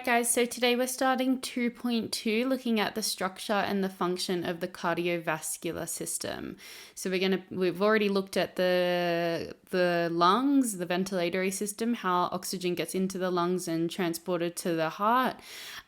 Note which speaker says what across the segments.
Speaker 1: guys, so today we're starting 2.2, looking at the structure and the function of the cardiovascular system. So we've already looked at the lungs, the ventilatory system, how oxygen gets into the lungs and transported to the heart.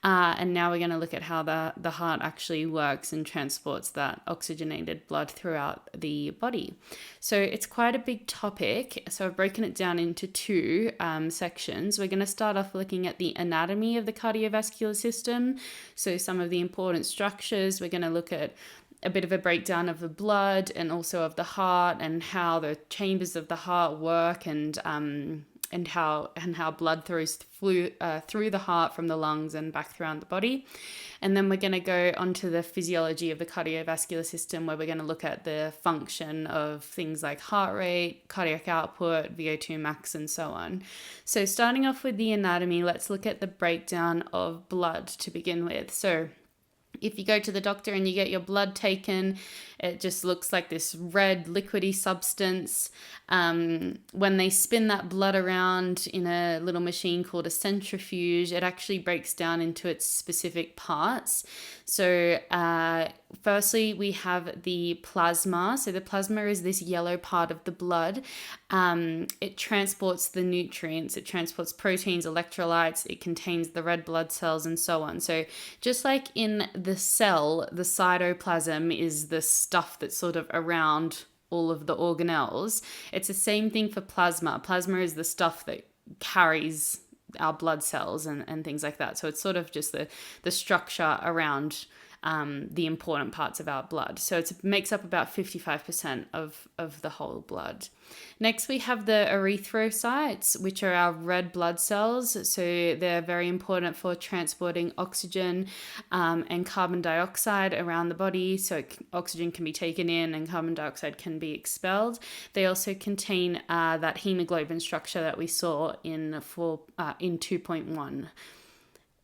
Speaker 1: And now we're going to look at how the heart actually works and transports that oxygenated blood throughout the body. So it's quite a big topic. So I've broken it down into two sections. We're going to start off looking at the anatomy of the cardiovascular system. So some of the important structures. We're going to look at a bit of a breakdown of the blood and also of the heart and how the chambers of the heart work and how blood through the heart from the lungs and back throughout the body. And then we're going to go onto the physiology of the cardiovascular system, where we're going to look at the function of things like heart rate, cardiac output, VO2 max, and so on. So starting off with the anatomy, let's look at the breakdown of blood to begin with. So if you go to the doctor and you get your blood taken, it just looks like this red liquidy substance. When they spin that blood around in a little machine called a centrifuge, it actually breaks down into its specific parts. So firstly, we have the plasma. So the plasma is this yellow part of the blood. It transports the nutrients, it transports proteins, electrolytes, it contains the red blood cells and so on. So just like in the cell, the cytoplasm is the stuff that's sort of around all of the organelles. It's the same thing for plasma. Plasma is the stuff that carries our blood cells and things like that. So it's sort of just the structure around the important parts of our blood. So it makes up about 55% of the whole blood. Next, we have the erythrocytes, which are our red blood cells. So they're very important for transporting oxygen and carbon dioxide around the body. So oxygen can be taken in and carbon dioxide can be expelled. They also contain that hemoglobin structure that we saw in 2.1.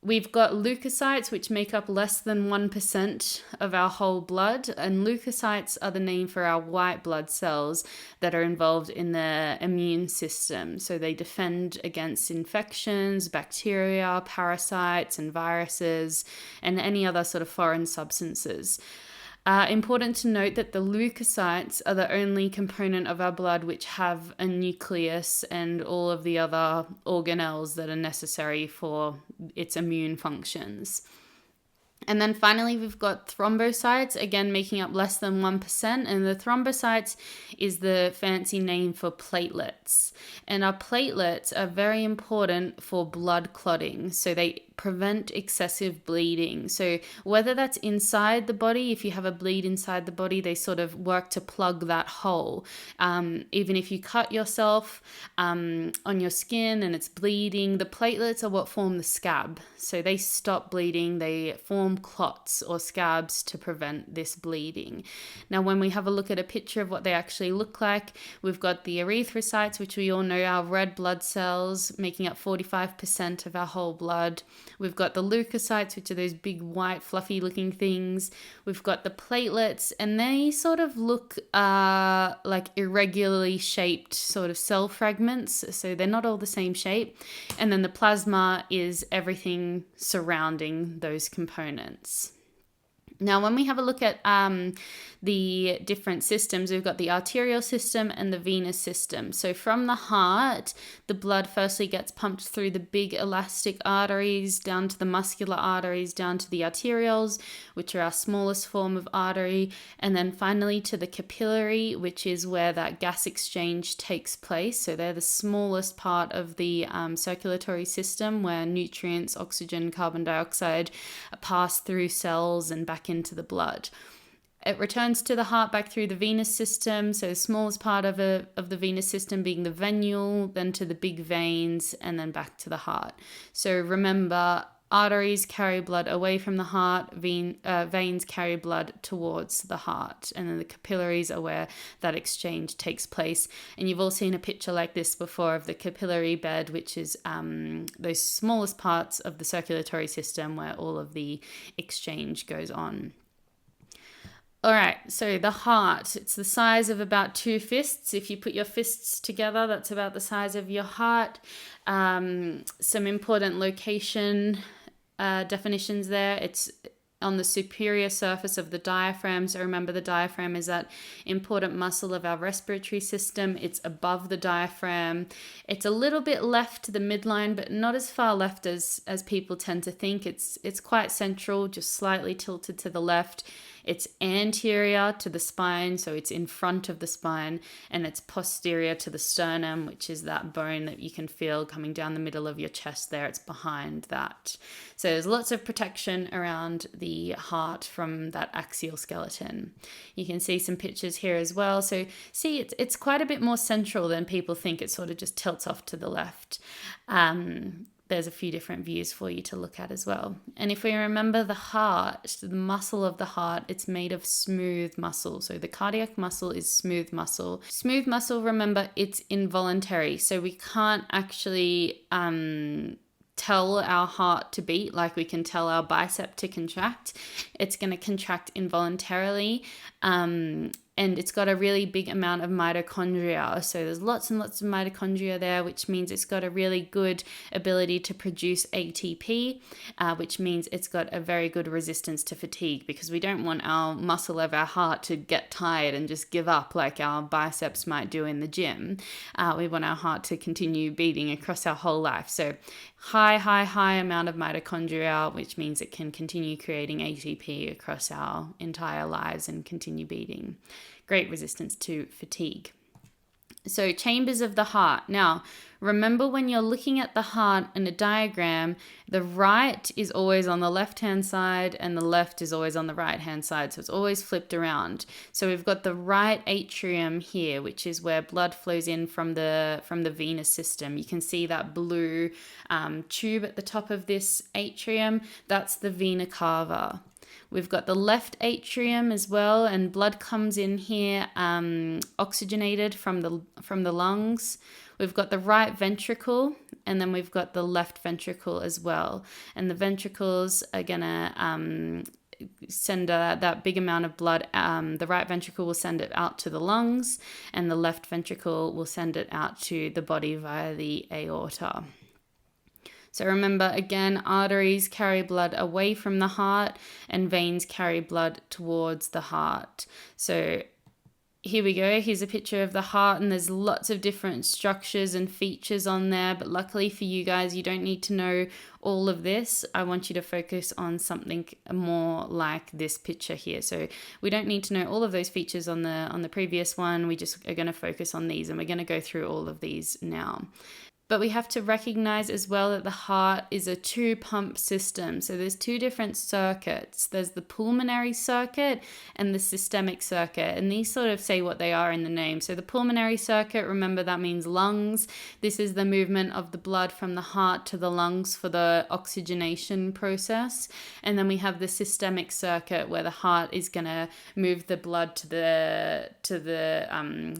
Speaker 1: We've got leukocytes, which make up less than 1% of our whole blood. And leukocytes are the name for our white blood cells that are involved in the immune system. So they defend against infections, bacteria, parasites, and viruses, and any other sort of foreign substances. Important to note that the leukocytes are the only component of our blood which have a nucleus and all of the other organelles that are necessary for its immune functions. And then finally, we've got thrombocytes, again making up less than 1%. And the thrombocytes is the fancy name for platelets. And our platelets are very important for blood clotting. So they prevent excessive bleeding. So whether that's inside the body, if you have a bleed inside the body, they sort of work to plug that hole. Even if you cut yourself on your skin and it's bleeding, the platelets are what form the scab. So they stop bleeding, they form clots or scabs to prevent this bleeding. Now, when we have a look at a picture of what they actually look like, we've got the erythrocytes, which we all know are red blood cells, making up 45% of our whole blood. We've got the leukocytes, which are those big white fluffy looking things. We've got the platelets, and they sort of look like irregularly shaped sort of cell fragments. So they're not all the same shape. And then the plasma is everything surrounding those components. Now, when we have a look at the different systems, we've got the arterial system and the venous system. So from the heart, the blood firstly gets pumped through the big elastic arteries, down to the muscular arteries, down to the arterioles, which are our smallest form of artery, and then finally to the capillary, which is where that gas exchange takes place. So they're the smallest part of the circulatory system, where nutrients, oxygen, carbon dioxide pass through cells and back into the blood. It returns to the heart back through the venous system, so the smallest part of the venous system being the venule, then to the big veins, and then back to the heart. So remember, arteries carry blood away from the heart, veins carry blood towards the heart, and then the capillaries are where that exchange takes place. And you've all seen a picture like this before of the capillary bed, which is those smallest parts of the circulatory system where all of the exchange goes on. All right, so the heart, it's the size of about 2 fists. If you put your fists together, that's about the size of your heart. Some important location definitions there. It's on the superior surface of the diaphragm. So remember, the diaphragm is that important muscle of our respiratory system. It's above the diaphragm. It's a little bit left to the midline, but not as far left as people tend to think. It's quite central, just slightly tilted to the left. It's anterior to the spine, so it's in front of the spine, and it's posterior to the sternum, which is that bone that you can feel coming down the middle of your chest there. It's behind that. So there's lots of protection around the heart from that axial skeleton. You can see some pictures here as well. So see, it's quite a bit more central than people think. It sort of just tilts off to the left. There's a few different views for you to look at as well. And if we remember the heart, the muscle of the heart, it's made of smooth muscle. So the cardiac muscle is smooth muscle. Smooth muscle, remember, it's involuntary. So we can't actually tell our heart to beat like we can tell our bicep to contract. It's going to contract involuntarily. And it's got a really big amount of mitochondria. So there's lots and lots of mitochondria there, which means it's got a really good ability to produce ATP, which means it's got a very good resistance to fatigue, because we don't want our muscle of our heart to get tired and just give up like our biceps might do in the gym. We want our heart to continue beating across our whole life. So high amount of mitochondria, which means it can continue creating ATP across our entire lives and continue beating. Great resistance to fatigue. So chambers of the heart. Now, remember, when you're looking at the heart in a diagram, the right is always on the left-hand side and the left is always on the right-hand side. So it's always flipped around. So we've got the right atrium here, which is where blood flows in from the venous system. You can see that blue tube at the top of this atrium. That's the vena cava. We've got the left atrium as well, and blood comes in here oxygenated from the lungs. We've got the right ventricle, and then we've got the left ventricle as well. And the ventricles are gonna send that big amount of blood. The right ventricle will send it out to the lungs, and the left ventricle will send it out to the body via the aorta. So remember, again, arteries carry blood away from the heart and veins carry blood towards the heart. So here we go. Here's a picture of the heart, and there's lots of different structures and features on there. But luckily for you guys, you don't need to know all of this. I want you to focus on something more like this picture here. So we don't need to know all of those features on the previous one. We just are going to focus on these, and we're going to go through all of these now. But we have to recognize as well that the heart is a two-pump system. So there's two different circuits. There's the pulmonary circuit and the systemic circuit. And these sort of say what they are in the name. So the pulmonary circuit, remember, that means lungs. This is the movement of the blood from the heart to the lungs for the oxygenation process. And then we have the systemic circuit, where the heart is going to move the blood to the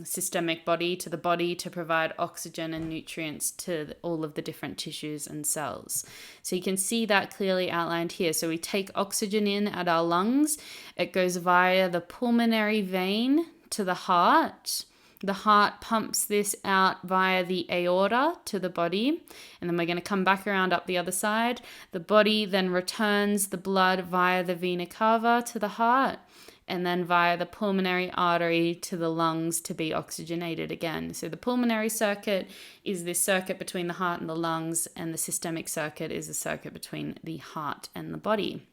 Speaker 1: systemic body, to the body, to provide oxygen and nutrients to all of the different tissues and cells. So you can see that clearly outlined here. So we take oxygen in at our lungs. It goes via the pulmonary vein to the heart. The heart pumps this out via the aorta to the body. And then we're going to come back around up the other side. The body then returns the blood via the vena cava to the heart, and then via the pulmonary artery to the lungs to be oxygenated again. So the pulmonary circuit is this circuit between the heart and the lungs, and the systemic circuit is the circuit between the heart and the body.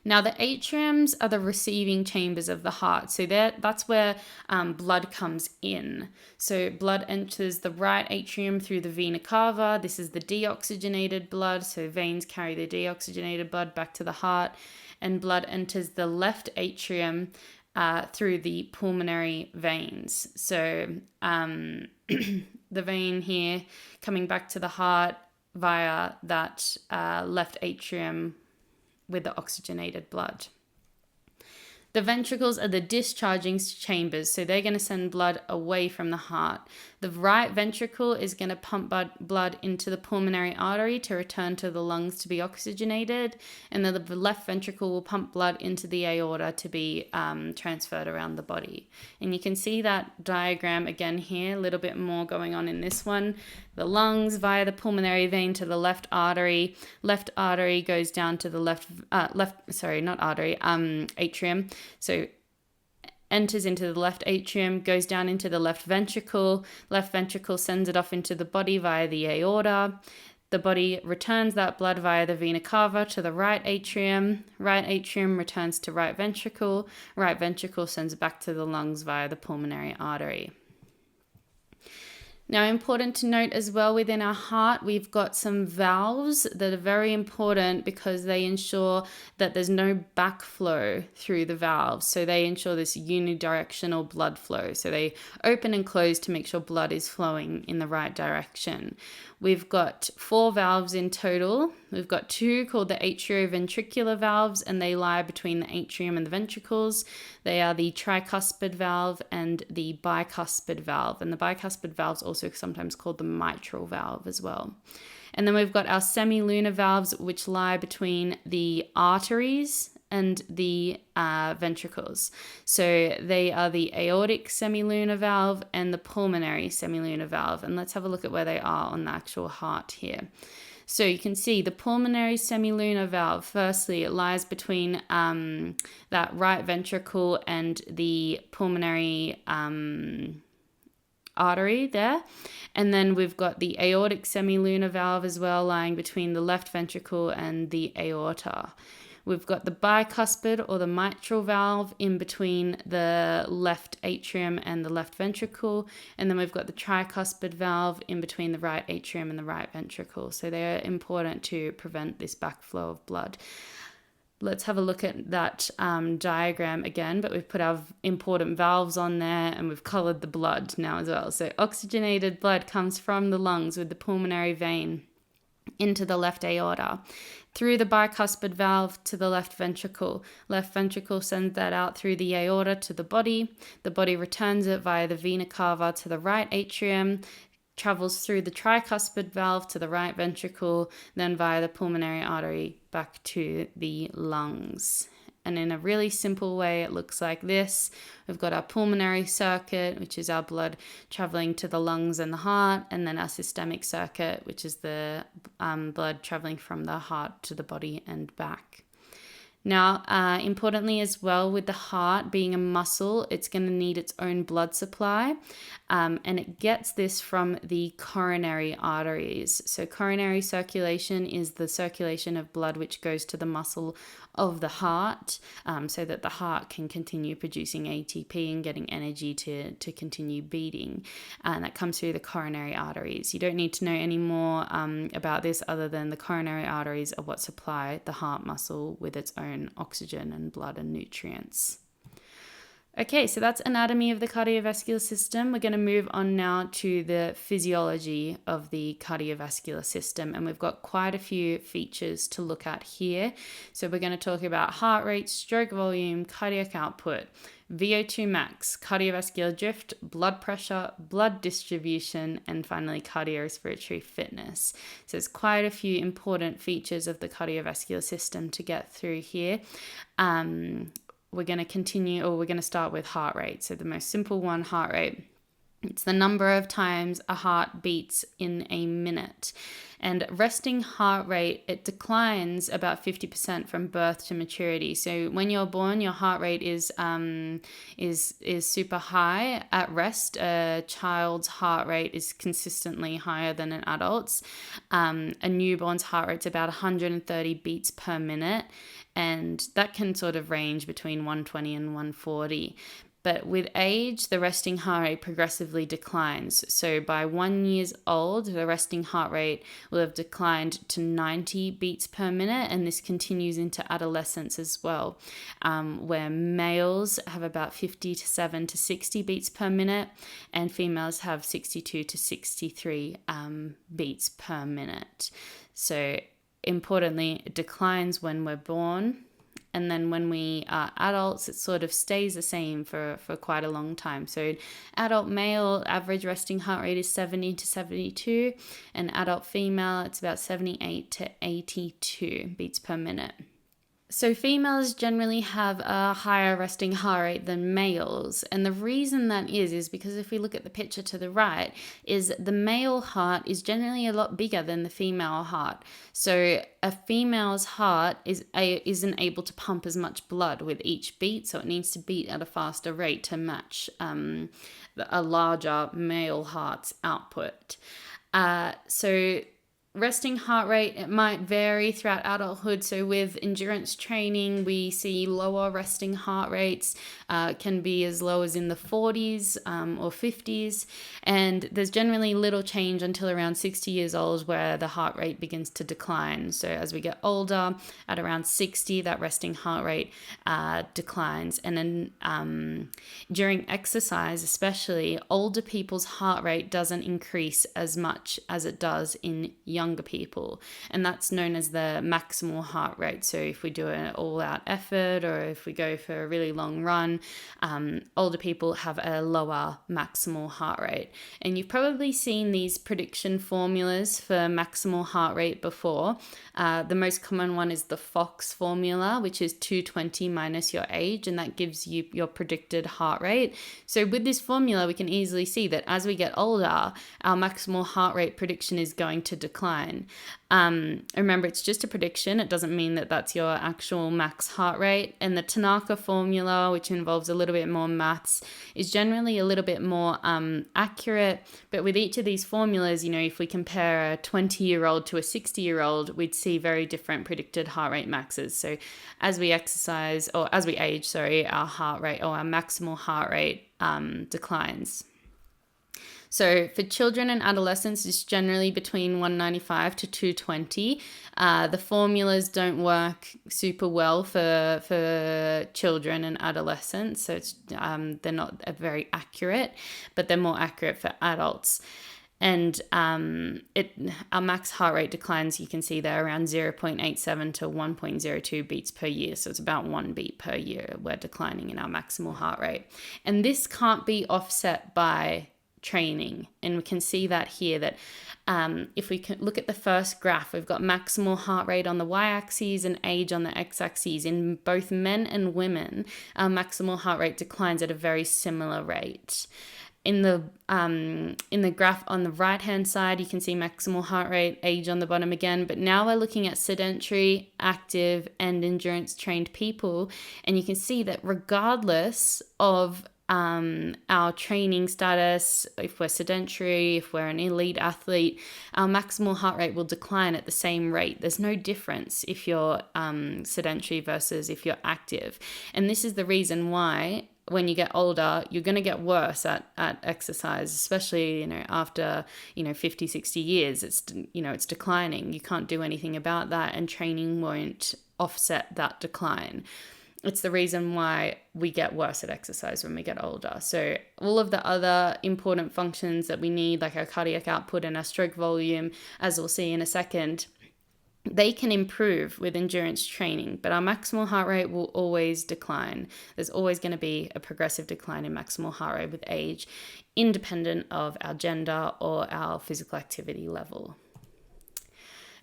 Speaker 1: Now, the atriums are the receiving chambers of the heart. So that's where blood comes in. So blood enters the right atrium through the vena cava. This is the deoxygenated blood. So veins carry the deoxygenated blood back to the heart. And blood enters the left atrium through the pulmonary veins. So the vein here coming back to the heart via that left atrium with the oxygenated blood. The ventricles are the discharging chambers, so they're going to send blood away from the heart. The right ventricle is going to pump blood into the pulmonary artery to return to the lungs to be oxygenated, and then the left ventricle will pump blood into the aorta to be transferred around the body. And you can see that diagram again here, a little bit more going on in this one. The lungs via the pulmonary vein to the left artery. Left artery goes down to the atrium. So enters into the left atrium, goes down into the left ventricle. Left ventricle sends it off into the body via the aorta. The body returns that blood via the vena cava to the right atrium. Right atrium returns to right ventricle. Right ventricle sends it back to the lungs via the pulmonary artery. Now, important to note as well, within our heart, we've got some valves that are very important because they ensure that there's no backflow through the valves. So they ensure this unidirectional blood flow. So they open and close to make sure blood is flowing in the right direction. We've got 4 valves in total. We've got 2 called the atrioventricular valves, and they lie between the atrium and the ventricles. They are the tricuspid valve and the bicuspid valve. And the bicuspid valve is also sometimes called the mitral valve as well. And then we've got our semilunar valves, which lie between the arteries and the ventricles. So they are the aortic semilunar valve and the pulmonary semilunar valve. And let's have a look at where they are on the actual heart here. So you can see the pulmonary semilunar valve, firstly, it lies between that right ventricle and the pulmonary artery there. And then we've got the aortic semilunar valve as well, lying between the left ventricle and the aorta. We've got the bicuspid or the mitral valve in between the left atrium and the left ventricle. And then we've got the tricuspid valve in between the right atrium and the right ventricle. So they're important to prevent this backflow of blood. Let's have a look at that diagram again, but we've put our important valves on there and we've colored the blood now as well. So oxygenated blood comes from the lungs with the pulmonary vein into the left aorta, through the bicuspid valve to the left ventricle. Left ventricle sends that out through the aorta to the body. The body returns it via the vena cava to the right atrium, travels through the tricuspid valve to the right ventricle, then via the pulmonary artery back to the lungs. And in a really simple way, it looks like this. We've got our pulmonary circuit, which is our blood traveling to the lungs and the heart, and then our systemic circuit, which is the blood traveling from the heart to the body and back. Now, importantly as well, with the heart being a muscle, it's going to need its own blood supply, and it gets this from the coronary arteries. So coronary circulation is the circulation of blood which goes to the muscle of the heart, so that the heart can continue producing ATP and getting energy to continue beating. And that comes through the coronary arteries. You don't need to know any more about this other than the coronary arteries are what supply the heart muscle with its own oxygen and blood and nutrients. Okay, so that's anatomy of the cardiovascular system. We're going to move on now to the physiology of the cardiovascular system, and we've got quite a few features to look at here. So we're going to talk about heart rate, stroke volume, cardiac output, VO2 max, cardiovascular drift, blood pressure, blood distribution, and finally cardiorespiratory fitness. So there's quite a few important features of the cardiovascular system to get through here. We're going to start with heart rate. So the most simple one, heart rate. It's the number of times a heart beats in a minute. And resting heart rate, it declines about 50% from birth to maturity. So when you're born, your heart rate is super high. At rest, a child's heart rate is consistently higher than an adult's. A newborn's heart rate's about 130 beats per minute. And that can sort of range between 120 and 140. But with age, the resting heart rate progressively declines. So by 1 year old, the resting heart rate will have declined to 90 beats per minute. And this continues into adolescence as well, where males have about 57 to 60 beats per minute and females have 62 to 63 beats per minute. So importantly, it declines when we're born. And then when we are adults, it sort of stays the same for quite a long time. So adult male, average resting heart rate is 70 to 72. And adult female, it's about 78 to 82 beats per minute. So females generally have a higher resting heart rate than males. And the reason that is because if we look at the picture to the right, is the male heart is generally a lot bigger than the female heart. So a female's heart isn't able to pump as much blood with each beat, so it needs to beat at a faster rate to match a larger male heart's output. So resting heart rate, it might vary throughout adulthood. So with endurance training, we see lower resting heart rates, can be as low as in the 40s or 50s. And there's generally little change until around 60 years old where the heart rate begins to decline. So as we get older, at around 60, that resting heart rate declines. And then during exercise, especially, older people's heart rate doesn't increase as much as it does in younger people, and that's known as the maximal heart rate. So if we do an all-out effort or if we go for a really long run, older people have a lower maximal heart rate. And you've probably seen these prediction formulas for maximal heart rate before. The most common one is the Fox formula, which is 220 minus your age, and that gives you your predicted heart rate. So with this formula, we can easily see that as we get older, our maximal heart rate prediction is going to decline. Remember, it's just a prediction. It doesn't mean that that's your actual max heart rate. And the Tanaka formula, which involves a little bit more maths, is generally a little bit more accurate. But with each of these formulas, if we compare a 20-year-old to a 60-year-old, we'd see very different predicted heart rate maxes. So as we exercise, or as we age, our heart rate or our maximal heart rate declines. So for children and adolescents, it's generally between 195 to 220. The formulas don't work super well for children and adolescents, so it's they're not very accurate, but they're more accurate for adults. And our max heart rate declines, you can see there, around 0.87 to 1.02 beats per year. So it's about 1 beat per year we're declining in our maximal heart rate. And this can't be offset by training, and we can see that here, that if we can look at the first graph, we've got maximal heart rate on the y-axis and age on the x-axis. In both men and women, our maximal heart rate declines at a very similar rate. In the graph on the right hand side, you can see maximal heart rate, age on the bottom again, but now we're looking at sedentary, active, and endurance trained people, and you can see that regardless of our training status, if we're sedentary, if we're an elite athlete, our maximal heart rate will decline at the same rate. There's no difference if you're sedentary versus if you're active. And this is the reason why when you get older, you're going to get worse at exercise, especially, after, 50, 60 years, it's declining. You can't do anything about that, and training won't offset that decline. It's the reason why we get worse at exercise when we get older. So all of the other important functions that we need, like our cardiac output and our stroke volume, as we'll see in a second, they can improve with endurance training, but our maximal heart rate will always decline. There's always going to be a progressive decline in maximal heart rate with age, independent of our gender or our physical activity level.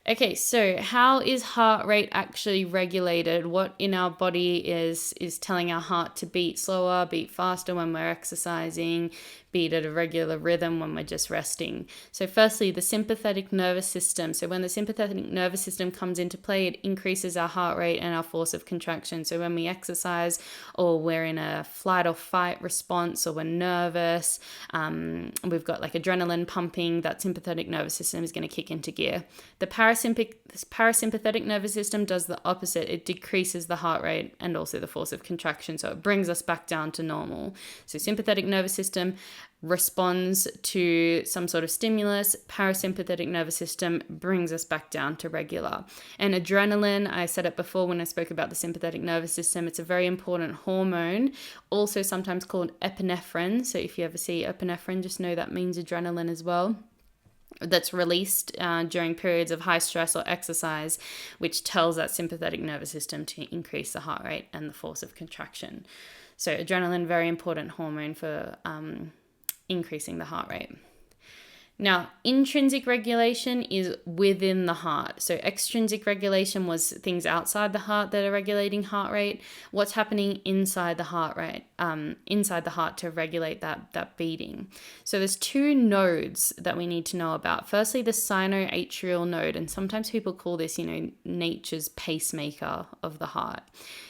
Speaker 1: Okay, so how is heart rate actually regulated? What in our body is telling our heart to beat slower, beat faster when we're exercising, beat at a regular rhythm when we're just resting? So firstly, the sympathetic nervous system. So when the sympathetic nervous system comes into play, it increases our heart rate and our force of contraction. So when we exercise, or we're in a flight or fight response, or we're nervous, we've got like adrenaline pumping, that sympathetic nervous system is going to kick into gear. The parasympathetic nervous system does the opposite. It decreases the heart rate and also the force of contraction, so it brings us back down to normal. So sympathetic nervous system responds to some sort of stimulus. Parasympathetic nervous system brings us back down to regular. And adrenaline, I said it before when I spoke about the sympathetic nervous system, it's a very important hormone, also sometimes called epinephrine. So if you ever see epinephrine, just know that means adrenaline as well. that's released during periods of high stress or exercise, which tells that sympathetic nervous system to increase the heart rate and the force of contraction. So adrenaline, very important hormone for increasing the heart rate. Now, intrinsic regulation is within the heart. So extrinsic regulation was things outside the heart that are regulating heart rate. What's happening inside the heart rate, inside the heart to regulate that beating? So there's two nodes that we need to know about. Firstly, the sinoatrial node, and sometimes people call this, nature's pacemaker of the heart.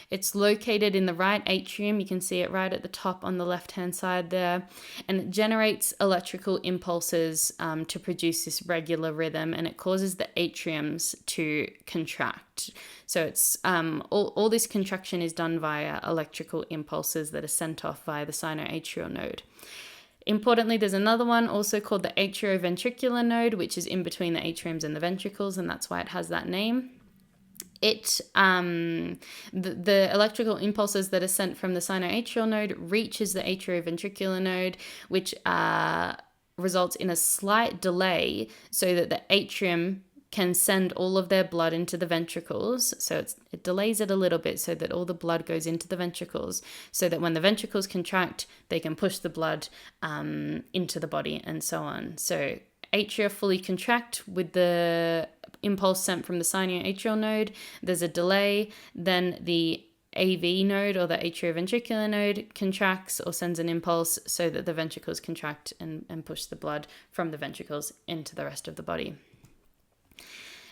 Speaker 1: It's located in the right atrium. You can see it right at the top on the left-hand side there. And it generates electrical impulses to produce this regular rhythm, and it causes the atriums to contract. So it's all this contraction is done via electrical impulses that are sent off via the sinoatrial node. Importantly, there's another one also called the atrioventricular node, which is in between the atriums and the ventricles, and that's why it has that name. The electrical impulses that are sent from the sinoatrial node reaches the atrioventricular node, which results in a slight delay so that the atrium can send all of their blood into the ventricles. So it delays it a little bit so that all the blood goes into the ventricles, so that when the ventricles contract, they can push the blood into the body and so on. So atria fully contract with the impulse sent from the sinoatrial node. There's a delay. Then the AV node, or the atrioventricular node, contracts or sends an impulse so that the ventricles contract and push the blood from the ventricles into the rest of the body.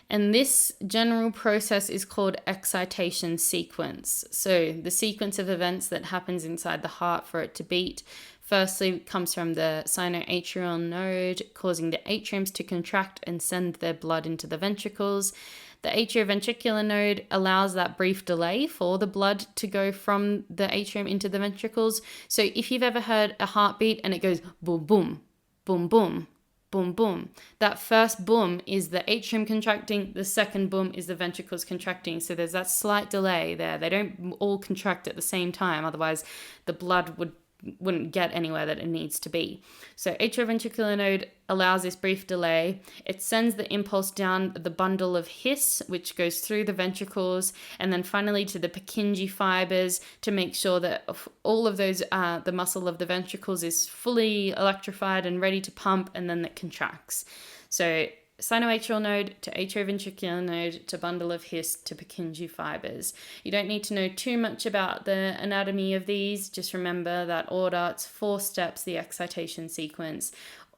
Speaker 1: And this general process is called excitation sequence. So the sequence of events that happens inside the heart for it to beat firstly comes from the sinoatrial node, causing the atriums to contract and send their blood into the ventricles. The atrioventricular node allows that brief delay for the blood to go from the atrium into the ventricles. So if you've ever heard a heartbeat and it goes boom, boom, boom, boom, boom, boom, that first boom is the atrium contracting, the second boom is the ventricles contracting. So there's that slight delay there. They don't all contract at the same time, otherwise the blood wouldn't get anywhere that it needs to be. So atrioventricular node allows this brief delay. It sends the impulse down the bundle of His, which goes through the ventricles, and then finally to the Purkinje fibers to make sure that all of those, the muscle of the ventricles is fully electrified and ready to pump, and then it contracts. So sinoatrial node to atrioventricular node to bundle of His to Purkinje fibers. You don't need to know too much about the anatomy of these. Just remember that order. It's 4 steps, the excitation sequence.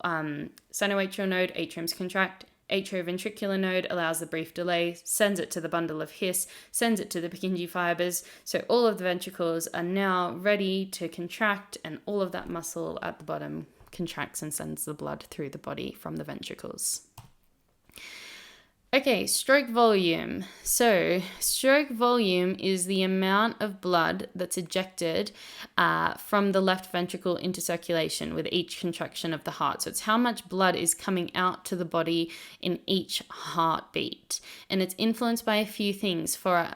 Speaker 1: Sinoatrial node, atriums contract. Atrioventricular node allows the brief delay, sends it to the bundle of His, sends it to the Purkinje fibers. So all of the ventricles are now ready to contract, and all of that muscle at the bottom contracts and sends the blood through the body from the ventricles. Okay, stroke volume. So stroke volume is the amount of blood that's ejected from the left ventricle into circulation with each contraction of the heart. So it's how much blood is coming out to the body in each heartbeat. And it's influenced by a few things. For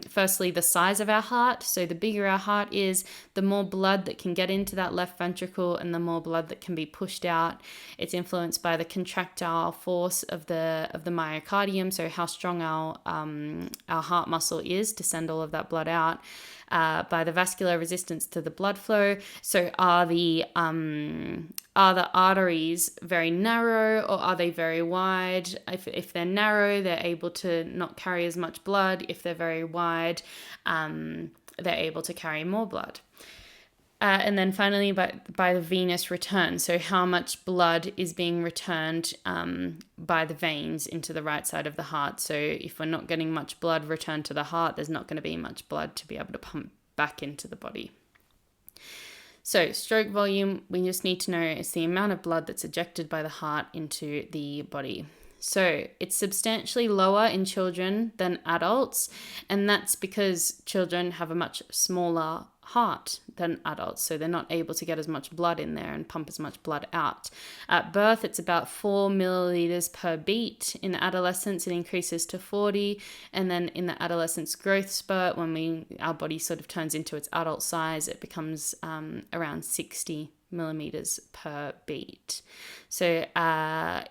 Speaker 1: firstly, the size of our heart. So the bigger our heart is, the more blood that can get into that left ventricle and the more blood that can be pushed out. It's influenced by the contractile force of the myocardium. So how strong our heart muscle is to send all of that blood out, by the vascular resistance to the blood flow. So are the arteries very narrow or are they very wide? If they're narrow, they're able to not carry as much blood. If they're very wide, they're able to carry more blood. And then finally, by the venous return. So how much blood is being returned by the veins into the right side of the heart. So if we're not getting much blood returned to the heart, there's not going to be much blood to be able to pump back into the body. So stroke volume, we just need to know is the amount of blood that's ejected by the heart into the body. So it's substantially lower in children than adults, and that's because children have a much smaller heart than adults, so they're not able to get as much blood in there and pump as much blood out. At birth, it's about 4 milliliters per beat. In adolescence, it increases to 40, and then in the adolescence growth spurt, when our body sort of turns into its adult size, it becomes around 60 millimeters per beat. So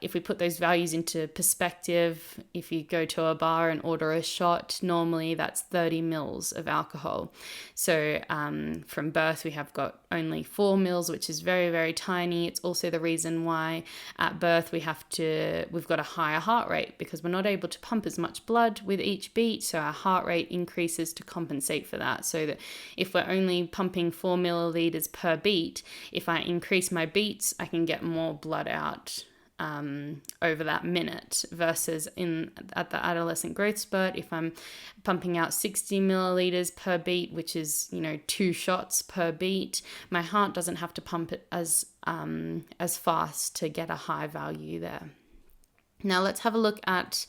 Speaker 1: if we put those values into perspective, if you go to a bar and order a shot, normally that's 30 mils of alcohol. So from birth, we have got only 4 mils, which is very, very tiny. It's also the reason why at birth we've got a higher heart rate, because we're not able to pump as much blood with each beat. So our heart rate increases to compensate for that. So that if we're only pumping 4 milliliters per beat, if I increase my beats, I can get more blood out over that minute, versus at the adolescent growth spurt, if I'm pumping out 60 milliliters per beat, which is 2 shots per beat, my heart doesn't have to pump it as fast to get a high value there. Now let's have a look at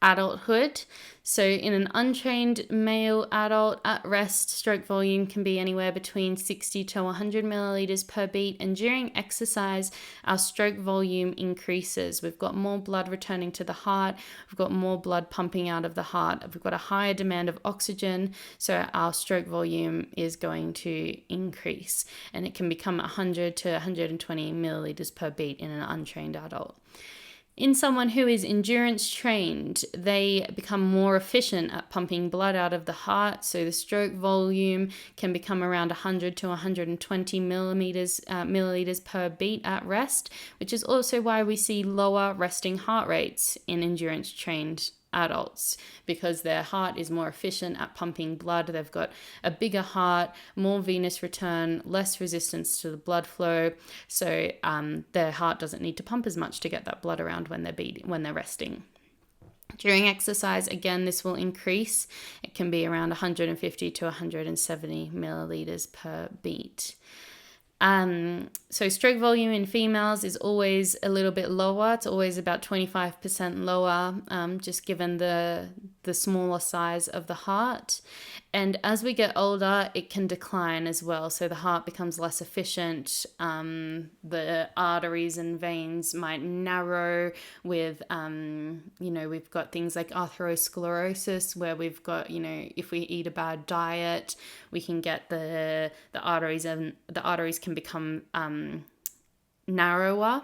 Speaker 1: adulthood. So in an untrained male adult at rest, stroke volume can be anywhere between 60 to 100 milliliters per beat, and during exercise our stroke volume increases. We've got more blood returning to the heart, we've got more blood pumping out of the heart, we've got a higher demand of oxygen, so our stroke volume is going to increase, and it can become 100 to 120 milliliters per beat in an untrained adult. In someone who is endurance trained, they become more efficient at pumping blood out of the heart, so the stroke volume can become around 100 to 120 milliliters per beat at rest, which is also why we see lower resting heart rates in endurance trained adults, because their heart is more efficient at pumping blood. They've got a bigger heart, more venous return, less resistance to the blood flow, so their heart doesn't need to pump as much to get that blood around when they're resting. During exercise, again, this will increase. It can be around 150 to 170 milliliters per beat. So stroke volume in females is always a little bit lower. It's always about 25% lower, just given the smaller size of the heart. And as we get older, it can decline as well. So the heart becomes less efficient. The arteries and veins might narrow with, we've got things like atherosclerosis, where we've got, if we eat a bad diet, we can get the arteries, and the arteries can become narrower,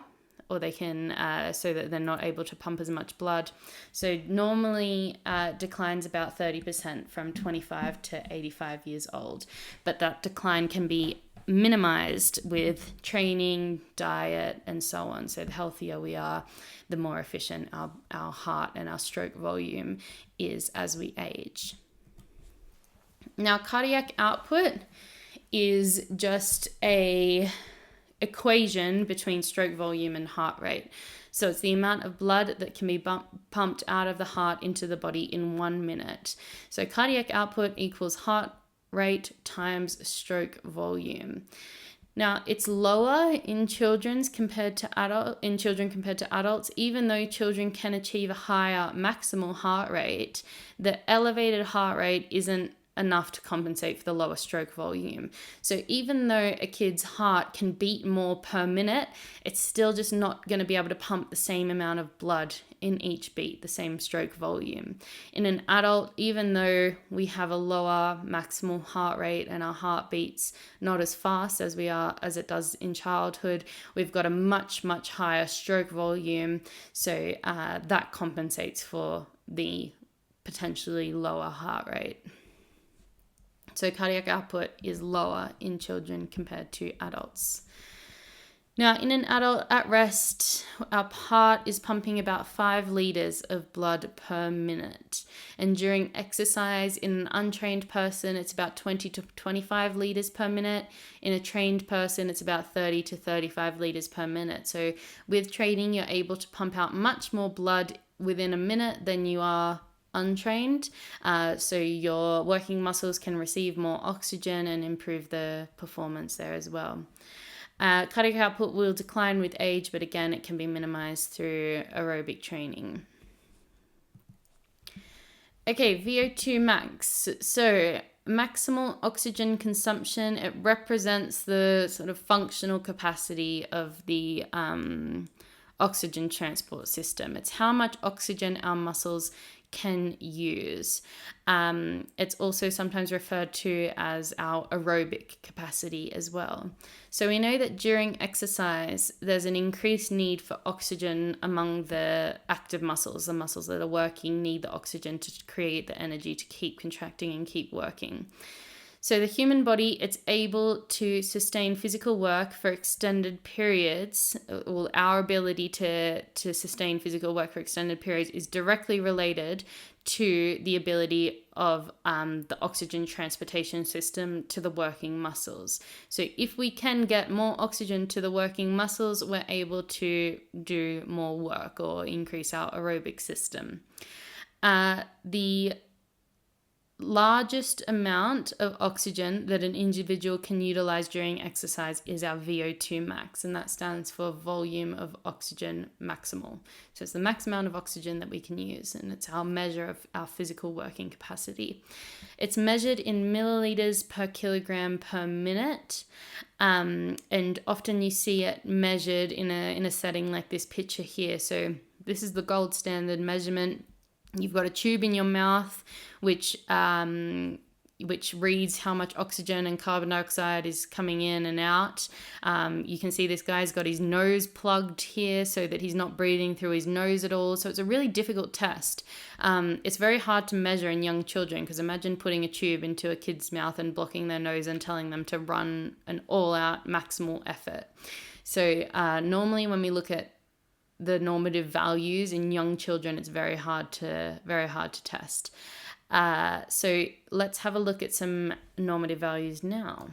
Speaker 1: or they can, so that they're not able to pump as much blood. So normally declines about 30% from 25 to 85 years old. But that decline can be minimized with training, diet, and so on. So the healthier we are, the more efficient our heart and our stroke volume is as we age. Now, cardiac output is just a equation between stroke volume and heart rate. So it's the amount of blood that can be pumped out of the heart into the body in 1 minute. So cardiac output equals heart rate times stroke volume. Now, it's lower in children compared to adults. Even though children can achieve a higher maximal heart rate, the elevated heart rate isn't enough to compensate for the lower stroke volume. So even though a kid's heart can beat more per minute, it's still just not going to be able to pump the same amount of blood in each beat, the same stroke volume. In an adult, even though we have a lower maximal heart rate and our heart beats not as fast as it does in childhood, we've got a much, much higher stroke volume. So that compensates for the potentially lower heart rate. So cardiac output is lower in children compared to adults. Now, in an adult at rest, our heart is pumping about 5 liters of blood per minute. And during exercise, in an untrained person, it's about 20 to 25 liters per minute. In a trained person, it's about 30 to 35 liters per minute. So with training, you're able to pump out much more blood within a minute than you are untrained, so your working muscles can receive more oxygen and improve the performance there as well. Cardiac output will decline with age, but again, it can be minimized through aerobic training. Okay, VO2 max. So maximal oxygen consumption, it represents the sort of functional capacity of the oxygen transport system. It's how much oxygen our muscles can use. It's also sometimes referred to as our aerobic capacity as well. So we know that during exercise, there's an increased need for oxygen among the active muscles. The muscles that are working need the oxygen to create the energy to keep contracting and keep working. So the human body, it's able to sustain physical work for extended periods. Well, our ability to sustain physical work for extended periods is directly related to the ability of the oxygen transportation system to the working muscles. So if we can get more oxygen to the working muscles, we're able to do more work or increase our aerobic system. The largest amount of oxygen that an individual can utilize during exercise is our VO2 max, and that stands for volume of oxygen maximal. So it's the max amount of oxygen that we can use, and it's our measure of our physical working capacity. It's measured in milliliters per kilogram per minute, and often you see it measured in a setting like this picture here. So this is the gold standard measurement. You've got a tube in your mouth, which reads how much oxygen and carbon dioxide is coming in and out. You can see this guy's got his nose plugged here so that he's not breathing through his nose at all. So it's a really difficult test. It's very hard to measure in young children, because imagine putting a tube into a kid's mouth and blocking their nose and telling them to run an all-out maximal effort. So normally when we look at the normative values in young children, it's very hard to test. So let's have a look at some normative values now.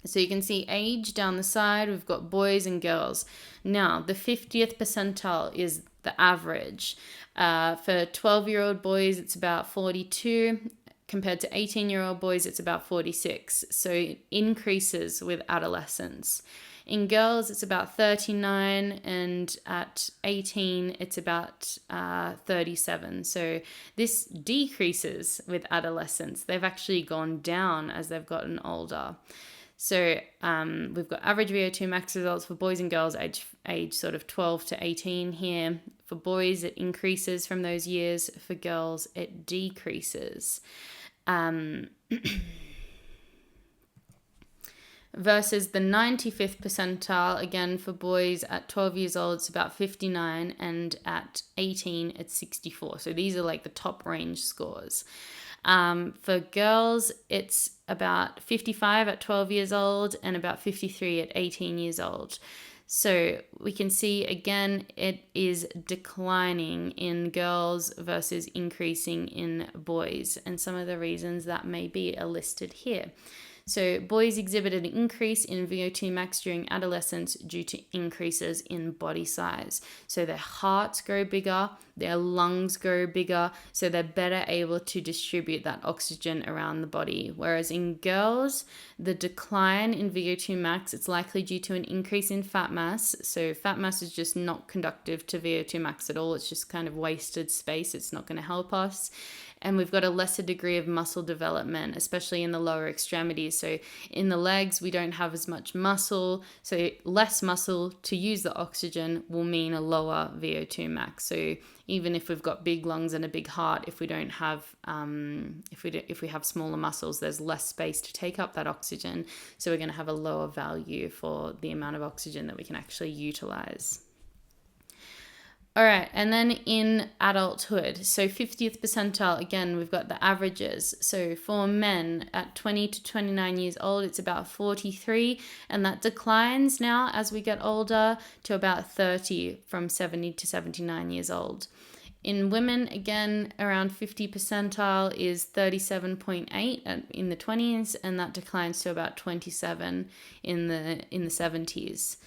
Speaker 1: So you can see age down the side. We've got boys and girls. Now, the 50th percentile is the average. For 12-year-old boys, it's about 42. Compared to 18-year-old boys, it's about 46. So it increases with adolescence. In girls, it's about 39, and at 18, it's about 37. So this decreases with adolescence. They've actually gone down as they've gotten older. So we've got average VO2 max results for boys and girls age sort of 12 to 18 here. For boys, it increases from those years. For girls, it decreases. Versus the 95th percentile, again, for boys at 12 years old, it's about 59, and at 18, it's 64. So these are like the top range scores. For girls, it's about 55 at 12 years old and about 53 at 18 years old. So we can see, again, it is declining in girls versus increasing in boys. And some of the reasons that may be are listed here. So boys exhibit an increase in VO2 max during adolescence due to increases in body size. So their hearts grow bigger, their lungs grow bigger, so they're better able to distribute that oxygen around the body. Whereas in girls, the decline in VO2 max, it's likely due to an increase in fat mass. So fat mass is just not conductive to VO2 max at all. It's just kind of wasted space. It's not going to help us. And we've got a lesser degree of muscle development, especially in the lower extremities. So in the legs, we don't have as much muscle. So less muscle to use the oxygen will mean a lower VO2 max. So even if we've got big lungs and a big heart, if we don't have, if we have smaller muscles, there's less space to take up that oxygen. So we're going to have a lower value for the amount of oxygen that we can actually utilize. All right, and then in adulthood, so 50th percentile, again, we've got the averages. So for men at 20 to 29 years old, it's about 43, and that declines now as we get older to about 30 from 70 to 79 years old. In women, again, around 50 percentile is 37.8 in the 20s, and that declines to about 27 in the 70s.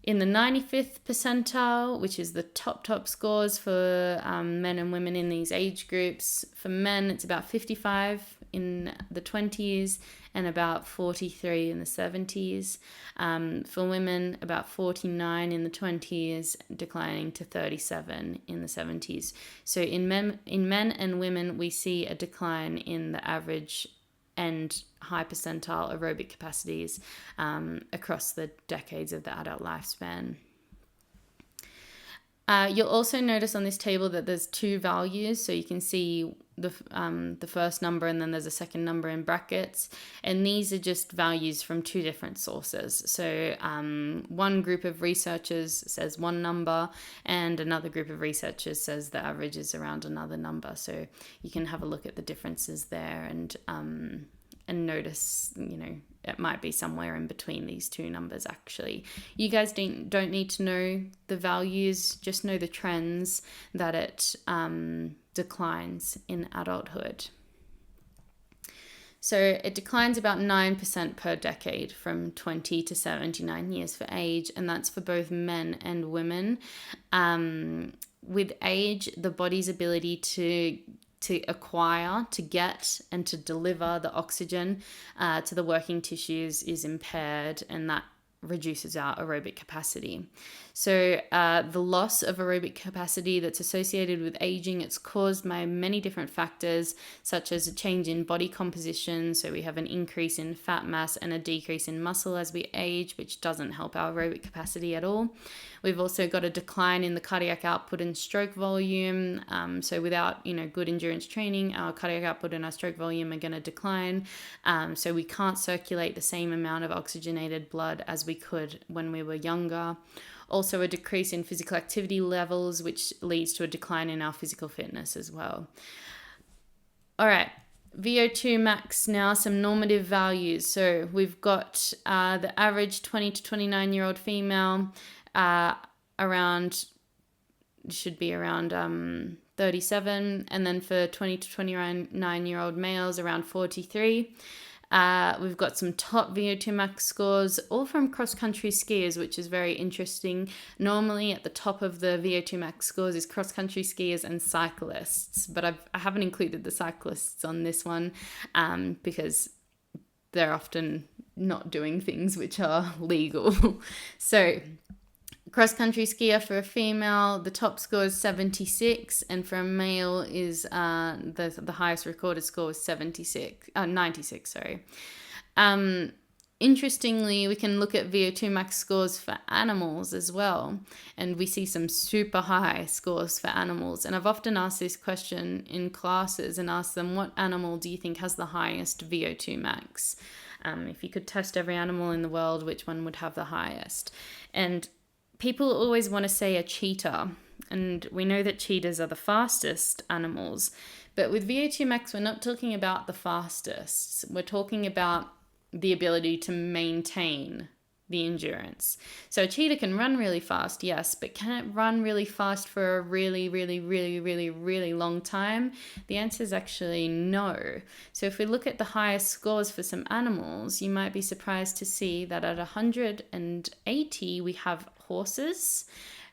Speaker 1: In the 95th percentile, which is the top scores for men and women in these age groups, for men it's about 55 in the 20s and about 43 in the 70s. For women, about 49 in the 20s, declining to 37 in the 70s. So in men and women, we see a decline in the average and high percentile aerobic capacities across the decades of the adult lifespan. You'll also notice on this table that there's two values, so you can see the first number and then there's a second number in brackets, and these are just values from two different sources. So one group of researchers says one number and another group of researchers says the average is around another number, so you can have a look at the differences there and notice, it might be somewhere in between these two numbers actually. You guys don't need to know the values, just know the trends that it declines in adulthood. So it declines about 9% per decade from 20 to 79 years for age, and that's for both men and women. With age, the body's ability to acquire, to get, and to deliver the oxygen to the working tissues is impaired, and that reduces our aerobic capacity. So the loss of aerobic capacity that's associated with aging, it's caused by many different factors, such as a change in body composition. So we have an increase in fat mass and a decrease in muscle as we age, which doesn't help our aerobic capacity at all. We've also got a decline in the cardiac output and stroke volume. So without, good endurance training, our cardiac output and our stroke volume are going to decline. So we can't circulate the same amount of oxygenated blood as we could when we were younger. Also a decrease in physical activity levels, which leads to a decline in our physical fitness as well. All right, VO2 max now, some normative values. So we've got the average 20 to 29-year-old female should be around 37, and then for 20 to 29-year-old males around 43. We've got some top VO2 max scores, all from cross-country skiers, which is very interesting. Normally at the top of the VO2 max scores is cross-country skiers and cyclists, but I haven't included the cyclists on this one because they're often not doing things which are legal. So cross-country skier for a female, the top score is 76, and for a male is the highest recorded score is 96. Interestingly, we can look at VO2 max scores for animals as well, and we see some super high scores for animals. And I've often asked this question in classes and asked them, what animal do you think has the highest VO2 max? If you could test every animal in the world, which one would have the highest? And people always want to say a cheetah, and we know that cheetahs are the fastest animals, but with VO2 max, we're not talking about the fastest. We're talking about the ability to maintain the endurance. So a cheetah can run really fast, yes, but can it run really fast for a really, really, really, really, really long time? The answer is actually no. So if we look at the highest scores for some animals, you might be surprised to see that at 180 we have horses,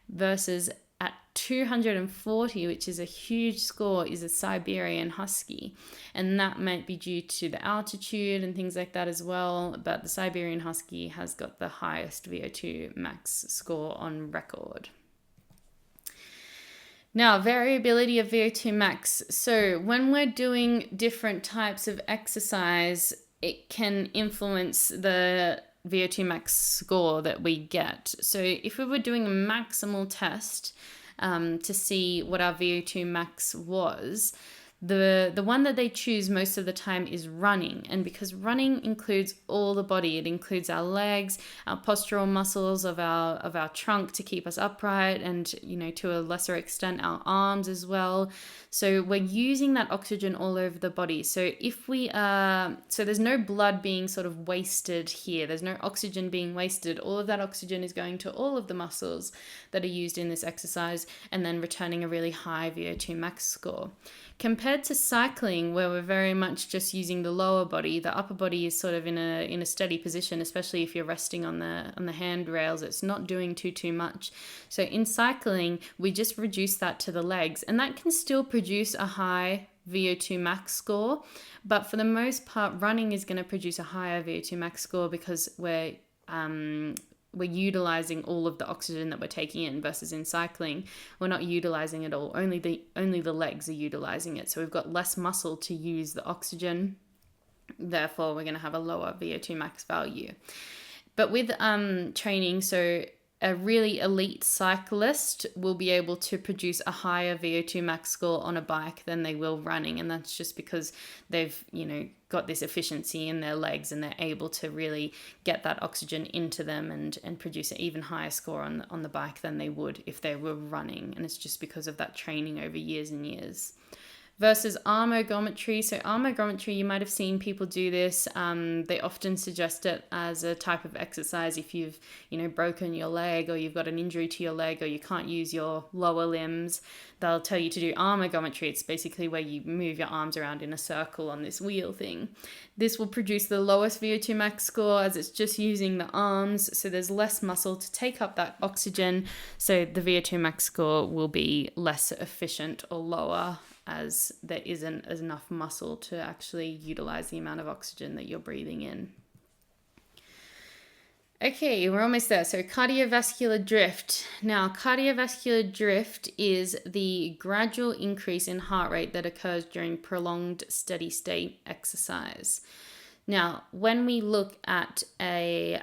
Speaker 1: versus at 240, which is a huge score, is a Siberian husky. And that might be due to the altitude and things like that as well, but the Siberian husky has got the highest VO2 max score on record. Now, variability of VO2 max. So when we're doing different types of exercise, it can influence the VO2 max score that we get. So if we were doing a maximal test to see what our VO2 max was, the one that they choose most of the time is running. And because running includes all the body, it includes our legs, our postural muscles of our trunk to keep us upright, and to a lesser extent our arms as well. So we're using that oxygen all over the body. So so there's no blood being sort of wasted here. There's no oxygen being wasted. All of that oxygen is going to all of the muscles that are used in this exercise, and then returning a really high VO2 max score. Compared to cycling, where we're very much just using the lower body, the upper body is sort of in a steady position, especially if you're resting on the handrails. It's not doing too much. So in cycling, we just reduce that to the legs, and that can still produce a high VO2 max score. But for the most part, running is going to produce a higher VO2 max score because we're utilizing all of the oxygen that we're taking in, versus in cycling, we're not utilizing it all. Only the legs are utilizing it. So we've got less muscle to use the oxygen. Therefore, we're going to have a lower VO2 max value. But with training, so a really elite cyclist will be able to produce a higher VO2 max score on a bike than they will running. And that's just because they've, got this efficiency in their legs and they're able to really get that oxygen into them and produce an even higher score on the bike than they would if they were running. And it's just because of that training over years and years. Versus arm ergometry. So arm ergometry, you might have seen people do this. They often suggest it as a type of exercise if you've, broken your leg, or you've got an injury to your leg, or you can't use your lower limbs. They'll tell you to do arm ergometry. It's basically where you move your arms around in a circle on this wheel thing. This will produce the lowest VO2 max score as it's just using the arms. So there's less muscle to take up that oxygen. So the VO2 max score will be less efficient or lower, as there isn't enough muscle to actually utilize the amount of oxygen that you're breathing in. Okay, we're almost there. So cardiovascular drift. Now, cardiovascular drift is the gradual increase in heart rate that occurs during prolonged steady state exercise. Now, when we look at a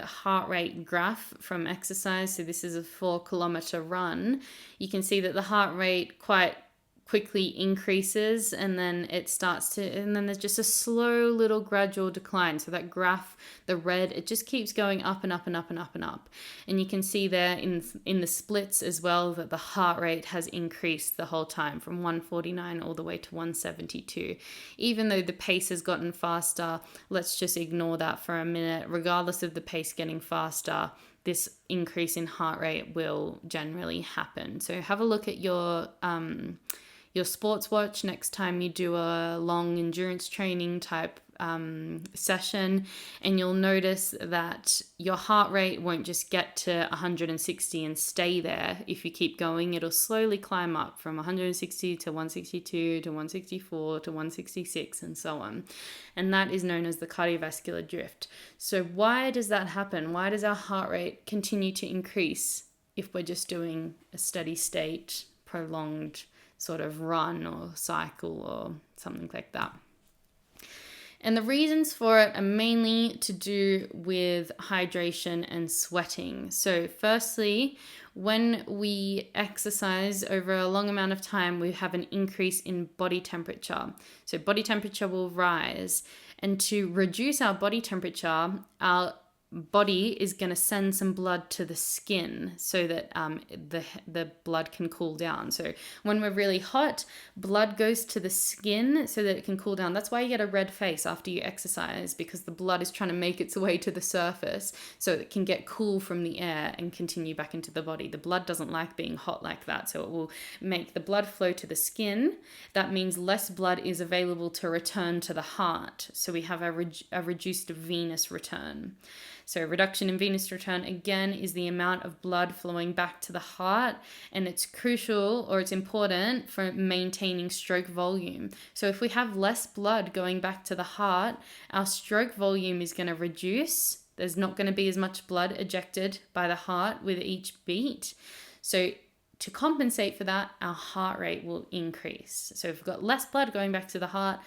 Speaker 1: heart rate graph from exercise, so this is a 4-kilometer run, you can see that the heart rate quite quickly increases, and then and then there's just a slow little gradual decline. So that graph, the red, it just keeps going up and up and up and up and up. And you can see there in the splits as well that the heart rate has increased the whole time from 149 all the way to 172. Even though the pace has gotten faster, let's just ignore that for a minute. Regardless of the pace getting faster, this increase in heart rate will generally happen. So have a look at your sports watch next time you do a long endurance training type session, and you'll notice that your heart rate won't just get to 160 and stay there. If you keep going, it'll slowly climb up from 160 to 162 to 164 to 166 and so on. And that is known as the cardiovascular drift. So why does that happen? Why does our heart rate continue to increase if we're just doing a steady state, prolonged sort of run or cycle or something like that? And the reasons for it are mainly to do with hydration and sweating. So firstly, when we exercise over a long amount of time, we have an increase in body temperature. So body temperature will rise. And to reduce our body temperature, our body is going to send some blood to the skin so that the blood can cool down. So when we're really hot, blood goes to the skin so that it can cool down. That's why you get a red face after you exercise, because the blood is trying to make its way to the surface so it can get cool from the air and continue back into the body. The blood doesn't like being hot like that, so it will make the blood flow to the skin. That means less blood is available to return to the heart. So we have a reduced venous return. So reduction in venous return, again, is the amount of blood flowing back to the heart, and it's crucial, or it's important for maintaining stroke volume. So if we have less blood going back to the heart, our stroke volume is going to reduce. There's not going to be as much blood ejected by the heart with each beat. So to compensate for that, our heart rate will increase. So if we've got less blood going back to the heart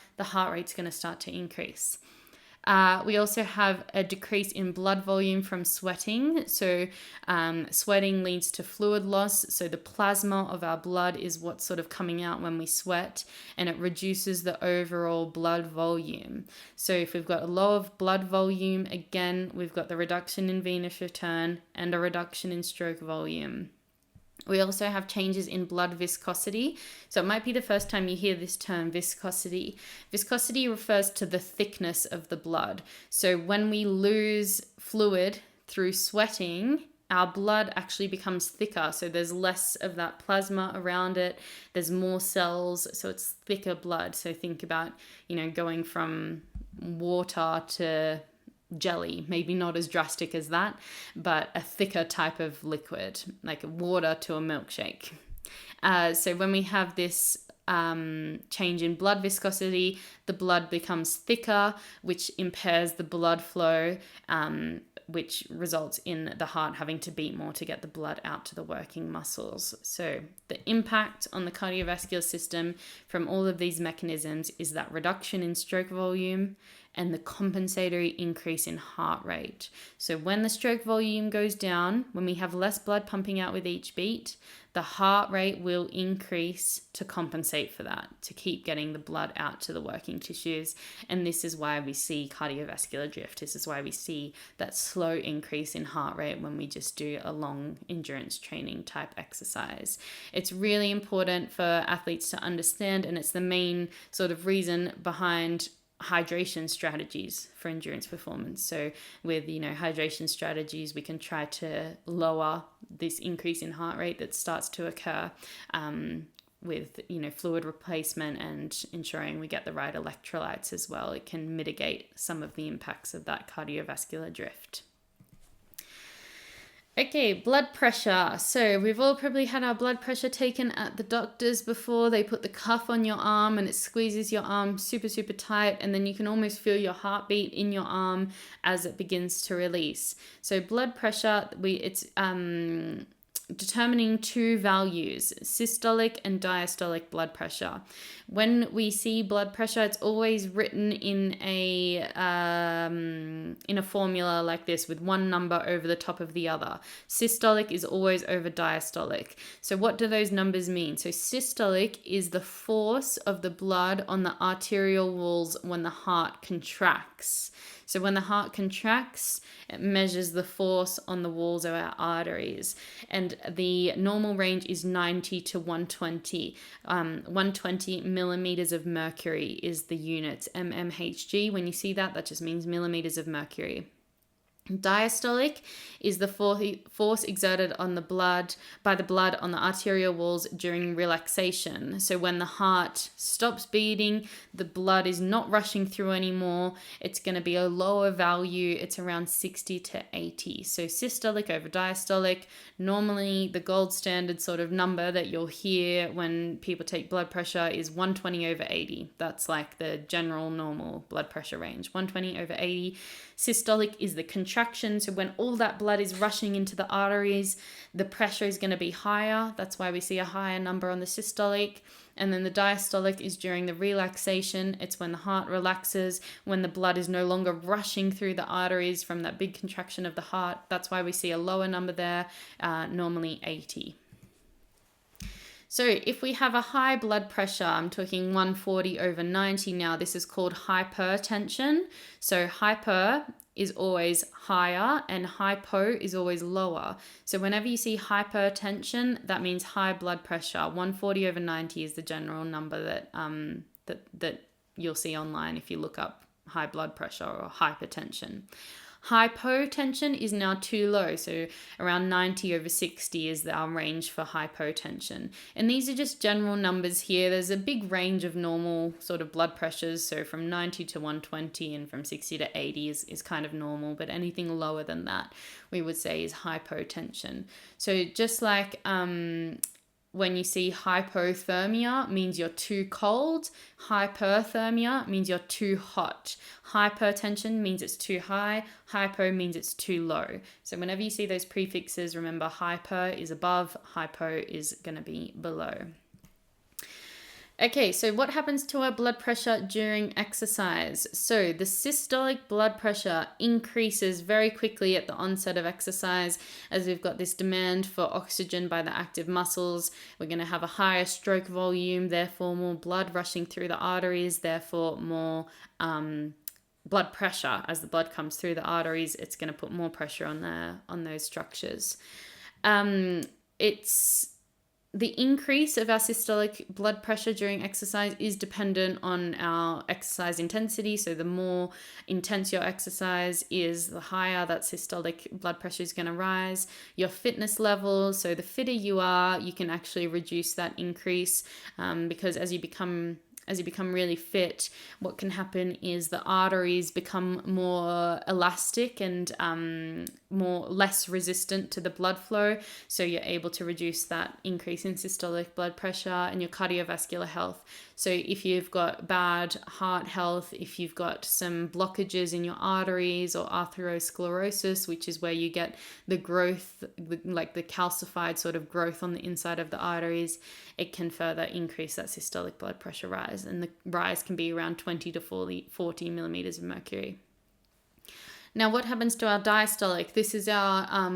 Speaker 1: rate's going to start to increase. We also have a decrease in blood volume from sweating. So sweating leads to fluid loss. So the plasma of our blood is what's sort of coming out when we sweat, and it reduces the overall blood volume. So if we've got a low blood volume, again, we've got the reduction in venous return and a reduction in stroke volume. We also have changes in blood viscosity. So it might be the first time you hear this term, viscosity. Viscosity refers to the thickness of the blood. So when we lose fluid through sweating, our blood actually becomes thicker. So there's less of that plasma around it. There's more cells, so it's thicker blood. So think about, going from water to jelly, maybe not as drastic as that, but a thicker type of liquid, like water to a milkshake. So when we have this change in blood viscosity, the blood becomes thicker, which impairs the blood flow, which results in the heart having to beat more to get the blood out to the working muscles. So the impact on the cardiovascular system from all of these mechanisms is that reduction in stroke volume and the compensatory increase in heart rate. So when the stroke volume goes down, when we have less blood pumping out with each beat, the heart rate will increase to compensate for that, to keep getting the blood out to the working tissues. And this is why we see cardiovascular drift. This is why we see that slow increase in heart rate when we just do a long endurance training type exercise. It's really important for athletes to understand, and it's the main sort of reason behind hydration strategies for endurance performance. So with hydration strategies, we can try to lower this increase in heart rate that starts to occur with fluid replacement and ensuring we get the right electrolytes as well. It can mitigate some of the impacts of that cardiovascular drift. Okay, blood pressure. So we've all probably had our blood pressure taken at the doctor's before. They put the cuff on your arm and it squeezes your arm super, super tight, and then you can almost feel your heartbeat in your arm as it begins to release. So blood pressure, it's determining two values, systolic and diastolic blood pressure. When we see blood pressure, it's always written in a formula like this, with one number over the top of the other. Systolic is always over diastolic. So what do those numbers mean? So systolic is the force of the blood on the arterial walls when the heart contracts. So when the heart contracts, it measures the force on the walls of our arteries. And the normal range is 90 to 120. 120 millimeters of mercury is the unit, mmHg. When you see that, that just means millimeters of mercury. Diastolic is the force exerted on the blood by the blood on the arterial walls during relaxation. So when the heart stops beating, the blood is not rushing through anymore. It's going to be a lower value. It's around 60 to 80. So systolic over diastolic. Normally the gold standard sort of number that you'll hear when people take blood pressure is 120 over 80. That's like the general normal blood pressure range. 120 over 80. Systolic is the contraction. So when all that blood is rushing into the arteries, the pressure is going to be higher. That's why we see a higher number on the systolic. And then the diastolic is during the relaxation. It's when the heart relaxes, when the blood is no longer rushing through the arteries from that big contraction of the heart. That's why we see a lower number there, normally 80. So if we have a high blood pressure, I'm talking 140 over 90 now, this is called hypertension. So hyper is always higher and hypo is always lower. So whenever you see hypertension, that means high blood pressure. 140 over 90 is the general number that you'll see online if you look up high blood pressure or hypertension. Hypotension is now too low, so around 90 over 60 is our range for hypotension. And these are just general numbers here. There's a big range of normal sort of blood pressures, so from 90 to 120 and from 60 to 80 is kind of normal, but anything lower than that we would say is hypotension. So just like when you see hypothermia means you're too cold, hyperthermia means you're too hot. Hypertension means it's too high, hypo means it's too low. So whenever you see those prefixes, remember hyper is above, hypo is going to be below. Okay, so what happens to our blood pressure during exercise? So the systolic blood pressure increases very quickly at the onset of exercise as we've got this demand for oxygen by the active muscles. We're going to have a higher stroke volume, therefore more blood rushing through the arteries, therefore more blood pressure. As the blood comes through the arteries, it's going to put more pressure on those structures. The increase of our systolic blood pressure during exercise is dependent on our exercise intensity. So the more intense your exercise is, the higher that systolic blood pressure is going to rise. Your fitness level, so the fitter you are, you can actually reduce that increase because as you become really fit, what can happen is the arteries become more elastic and less resistant to the blood flow. So you're able to reduce that increase in systolic blood pressure and your cardiovascular health. So if you've got bad heart health, if you've got some blockages in your arteries or atherosclerosis, which is where you get the growth, like the calcified sort of growth on the inside of the arteries, it can further increase that systolic blood pressure rise. rise, and the rise can be around 20 to 40 millimeters of mercury. Now, what happens to our diastolic? This is our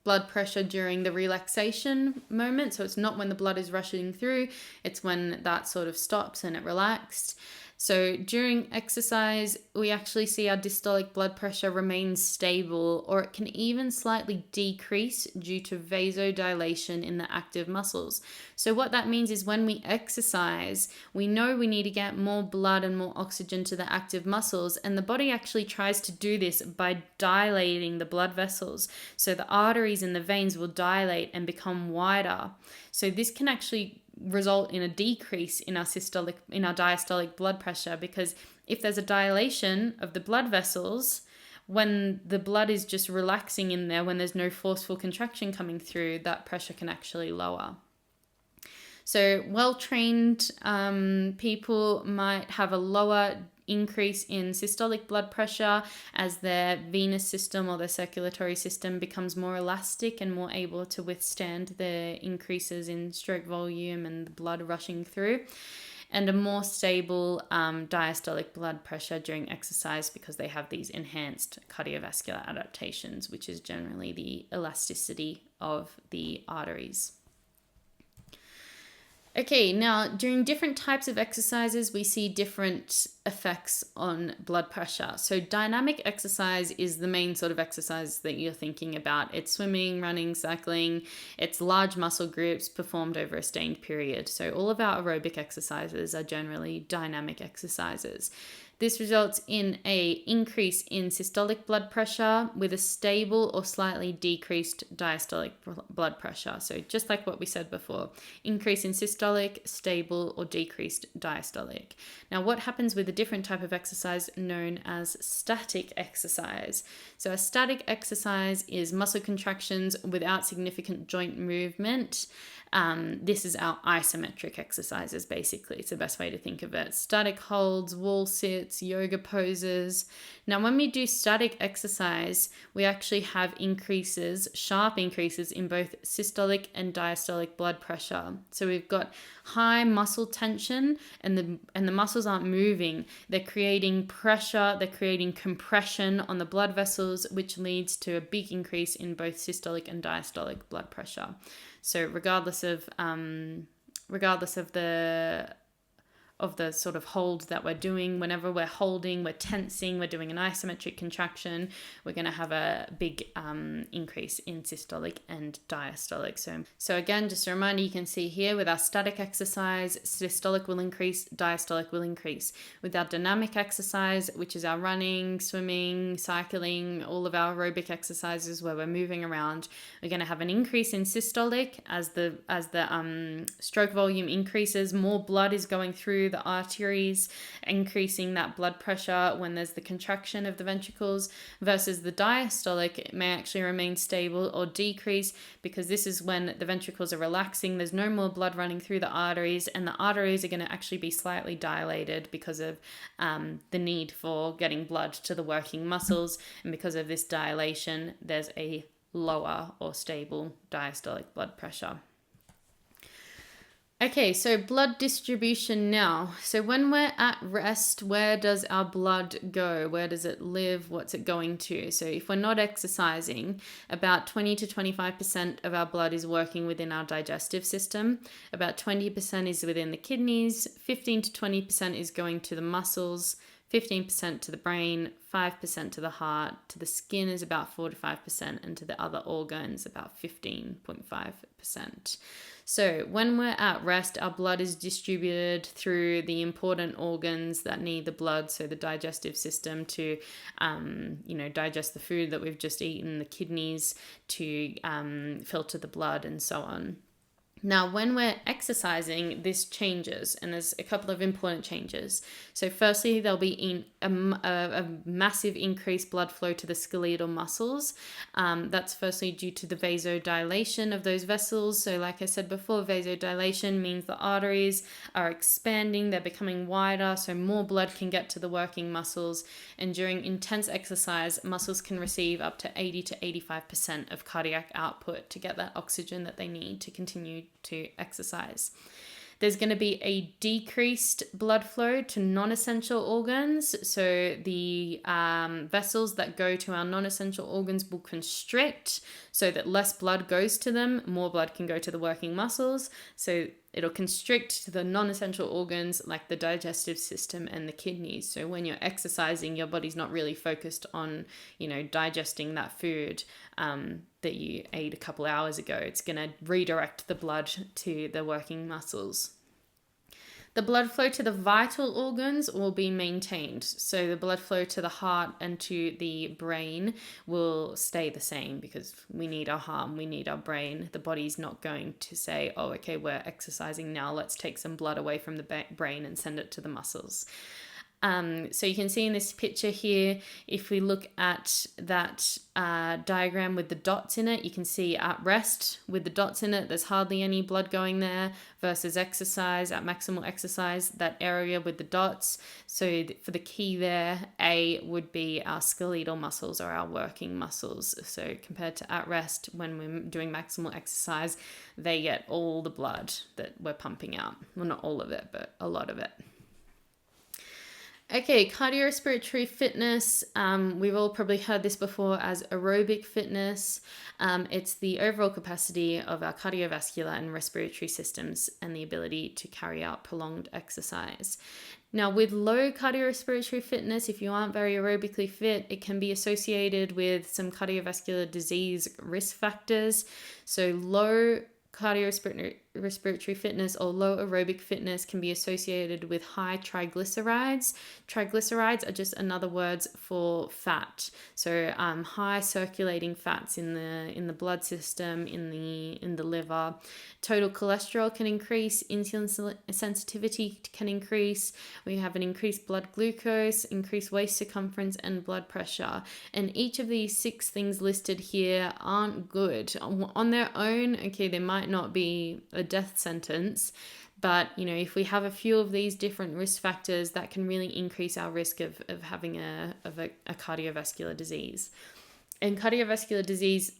Speaker 1: blood pressure during the relaxation moment. So it's not when the blood is rushing through, it's when that sort of stops and it relaxed. So during exercise, we actually see our diastolic blood pressure remains stable, or it can even slightly decrease due to vasodilation in the active muscles. So what that means is when we exercise, we know we need to get more blood and more oxygen to the active muscles, and the body actually tries to do this by dilating the blood vessels. So the arteries and the veins will dilate and become wider. So this can actually result in a decrease in our diastolic blood pressure, because if there's a dilation of the blood vessels, when the blood is just relaxing in there, when there's no forceful contraction coming through, that pressure can actually lower. So well-trained people might have a lower increase in systolic blood pressure as their venous system or their circulatory system becomes more elastic and more able to withstand the increases in stroke volume and the blood rushing through, and a more stable diastolic blood pressure during exercise because they have these enhanced cardiovascular adaptations, which is generally the elasticity of the arteries. Okay, now during different types of exercises, we see different effects on blood pressure. So dynamic exercise is the main sort of exercise that you're thinking about. It's swimming, running, cycling. It's large muscle groups performed over a sustained period. So all of our aerobic exercises are generally dynamic exercises. This results in an increase in systolic blood pressure with a stable or slightly decreased diastolic blood pressure. So just like what we said before, increase in systolic, stable or decreased diastolic. Now, what happens with a different type of exercise known as static exercise? So a static exercise is muscle contractions without significant joint movement. This is our isometric exercises, basically. It's the best way to think of it. Static holds, wall sits, yoga poses. Now, when we do static exercise, we actually have sharp increases in both systolic and diastolic blood pressure. So we've got high muscle tension and the muscles aren't moving. They're creating pressure, they're creating compression on the blood vessels, which leads to a big increase in both systolic and diastolic blood pressure. So regardless of the sort of hold that we're doing, whenever we're holding, we're tensing, we're doing an isometric contraction, we're going to have a big increase in systolic and diastolic. So again, just a reminder, you can see here with our static exercise, systolic will increase, diastolic will increase. With our dynamic exercise, which is our running, swimming, cycling, all of our aerobic exercises where we're moving around, we're going to have an increase in systolic as the stroke volume increases, more blood is going through the arteries, increasing that blood pressure when there's the contraction of the ventricles, versus the diastolic, it may actually remain stable or decrease because this is when the ventricles are relaxing, there's no more blood running through the arteries, and the arteries are going to actually be slightly dilated because of the need for getting blood to the working muscles, and because of this dilation, there's a lower or stable diastolic blood pressure. Okay, so blood distribution now. So when we're at rest, where does our blood go? Where does it live? What's it going to? So if we're not exercising, about 20 to 25% of our blood is working within our digestive system. About 20% is within the kidneys. 15 to 20% is going to the muscles. 15% to the brain, 5% to the heart, to the skin is about 4 to 5%, and to the other organs about 15.5%. So when we're at rest, our blood is distributed through the important organs that need the blood, so the digestive system to, digest the food that we've just eaten, the kidneys to filter the blood, and so on. Now, when we're exercising, this changes, and there's a couple of important changes. So firstly, there'll be a massive increased blood flow to the skeletal muscles. That's firstly due to the vasodilation of those vessels. So like I said before, vasodilation means the arteries are expanding, they're becoming wider, so more blood can get to the working muscles. And during intense exercise, muscles can receive up to 80 to 85% of cardiac output to get that oxygen that they need to continue to exercise. There's going to be a decreased blood flow to non-essential organs. So the vessels that go to our non-essential organs will constrict so that less blood goes to them. More blood can go to the working muscles. So it'll constrict the non-essential organs like the digestive system and the kidneys. So when you're exercising, your body's not really focused on, digesting that food that you ate a couple hours ago. It's going to redirect the blood to the working muscles. The blood flow to the vital organs will be maintained. So the blood flow to the heart and to the brain will stay the same because we need our heart and we need our brain. The body's not going to say, oh, okay, we're exercising now. Let's take some blood away from the brain and send it to the muscles. So you can see in this picture here, if we look at that diagram with the dots in it, you can see at rest with the dots in it, there's hardly any blood going there, versus exercise, at maximal exercise, that area with the dots. So for the key there, A would be our skeletal muscles or our working muscles. So compared to at rest, when we're doing maximal exercise, they get all the blood that we're pumping out. Well, not all of it, but a lot of it. Okay, cardiorespiratory fitness, we've all probably heard this before as aerobic fitness. It's the overall capacity of our cardiovascular and respiratory systems and the ability to carry out prolonged exercise. Now, with low cardiorespiratory fitness, if you aren't very aerobically fit, it can be associated with some cardiovascular disease risk factors. So low cardiorespiratory fitness or low aerobic fitness can be associated with high triglycerides. Triglycerides are just another words for fat. So high circulating fats in the blood system, in the liver. Total cholesterol can increase, insulin sensitivity can increase. We have an increased blood glucose, increased waist circumference, and blood pressure. And each of these 6 things listed here aren't good. On their own, okay, they might not be a death sentence, but if we have a few of these different risk factors, that can really increase our risk of having a cardiovascular disease. And cardiovascular disease,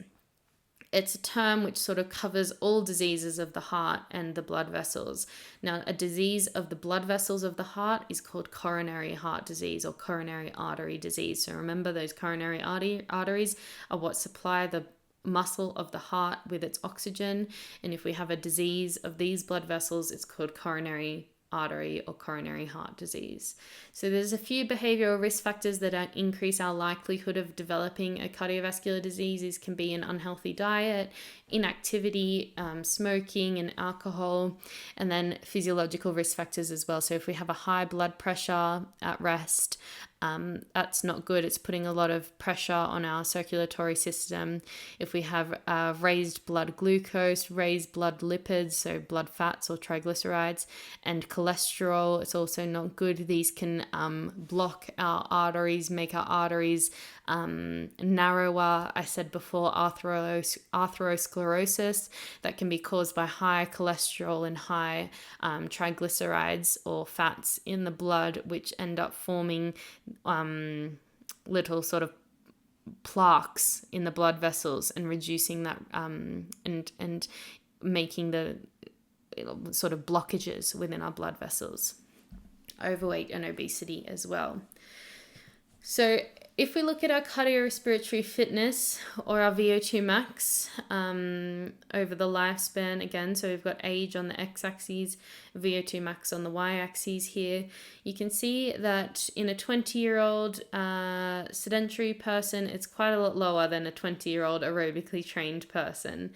Speaker 1: it's a term which sort of covers all diseases of the heart and the blood vessels. Now, a disease of the blood vessels of the heart is called coronary heart disease or coronary artery disease. So remember, those coronary arteries are what supply the muscle of the heart with its oxygen. And if we have a disease of these blood vessels, it's called coronary artery or coronary heart disease. So there's a few behavioral risk factors that increase our likelihood of developing a cardiovascular disease. These can be an unhealthy diet, inactivity, smoking and alcohol, and then physiological risk factors as well. So if we have a high blood pressure at rest, that's not good. It's putting a lot of pressure on our circulatory system. If we have raised blood glucose, raised blood lipids, so blood fats or triglycerides, and cholesterol, it's also not good. These can block our arteries, make our arteries narrower. I said before, atherosclerosis, that can be caused by high cholesterol and high triglycerides or fats in the blood, which end up forming little sort of plaques in the blood vessels and reducing that and making the sort of blockages within our blood vessels. Overweight and obesity as well. So if we look at our cardiorespiratory fitness or our VO2 max over the lifespan, again, so we've got age on the x-axis, VO2 max on the y-axis here, you can see that in a 20-year-old sedentary person, it's quite a lot lower than a 20-year-old aerobically trained person.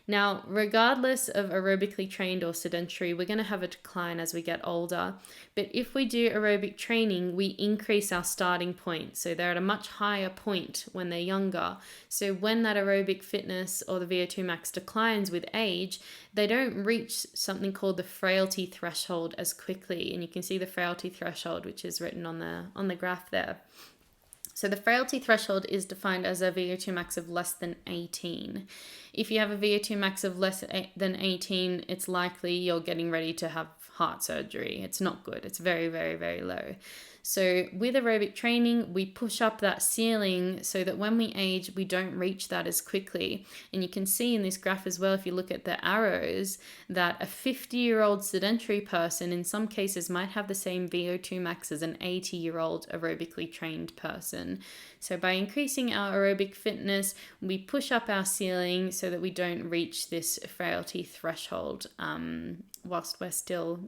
Speaker 1: Now, regardless of aerobically trained or sedentary, we're going to have a decline as we get older. But if we do aerobic training, we increase our starting point. So they're at a much higher point when they're younger. So when that aerobic fitness or the VO2 max declines with age, they don't reach something called the frailty threshold as quickly. And you can see the frailty threshold, which is written on the graph there. So the frailty threshold is defined as a VO2 max of less than 18. If you have a VO2 max of less than 18, it's likely you're getting ready to have heart surgery. It's not good. It's very, very, very low. So with aerobic training, we push up that ceiling so that when we age, we don't reach that as quickly. And you can see in this graph as well, if you look at the arrows, that a 50-year-old sedentary person in some cases might have the same VO2 max as an 80-year-old aerobically trained person. So by increasing our aerobic fitness, we push up our ceiling so that we don't reach this frailty threshold whilst we're still,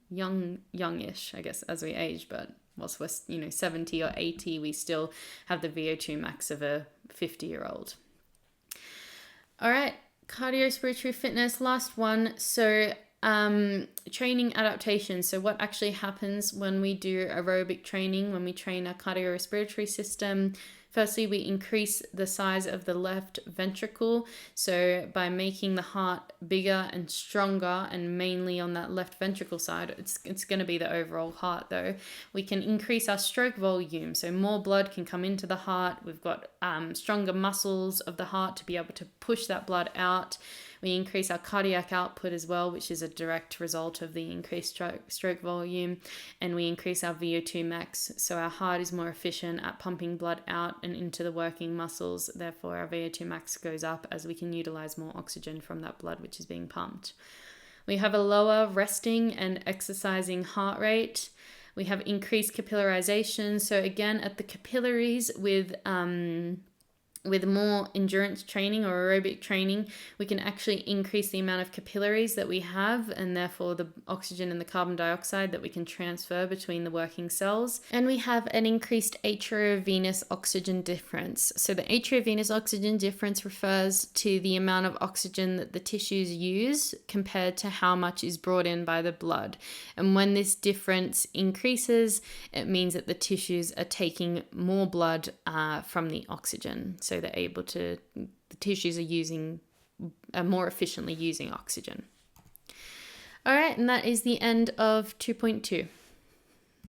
Speaker 1: youngish, I guess, as we age, but whilst we're 70 or 80, we still have the VO2 max of a 50-year-old. All right, cardiorespiratory fitness, last one. So training adaptation. So what actually happens when we do aerobic training, when we train our cardiorespiratory system? Firstly, we increase the size of the left ventricle. So by making the heart bigger and stronger, and mainly on that left ventricle side, it's going to be the overall heart though. We can increase our stroke volume. So more blood can come into the heart. We've got stronger muscles of the heart to be able to push that blood out. We increase our cardiac output as well, which is a direct result of the increased stroke volume. And we increase our VO2 max. So our heart is more efficient at pumping blood out and into the working muscles. Therefore, our VO2 max goes up as we can utilize more oxygen from that blood which is being pumped. We have a lower resting and exercising heart rate. We have increased capillarization. So again, at the capillaries with more endurance training or aerobic training, we can actually increase the amount of capillaries that we have, and therefore the oxygen and the carbon dioxide that we can transfer between the working cells. And we have an increased atriovenous oxygen difference. So the atriovenous oxygen difference refers to the amount of oxygen that the tissues use compared to how much is brought in by the blood. And when this difference increases, it means that the tissues are taking more blood from the oxygen. So the tissues are more efficiently using oxygen. All right, and that is the end of 2.2.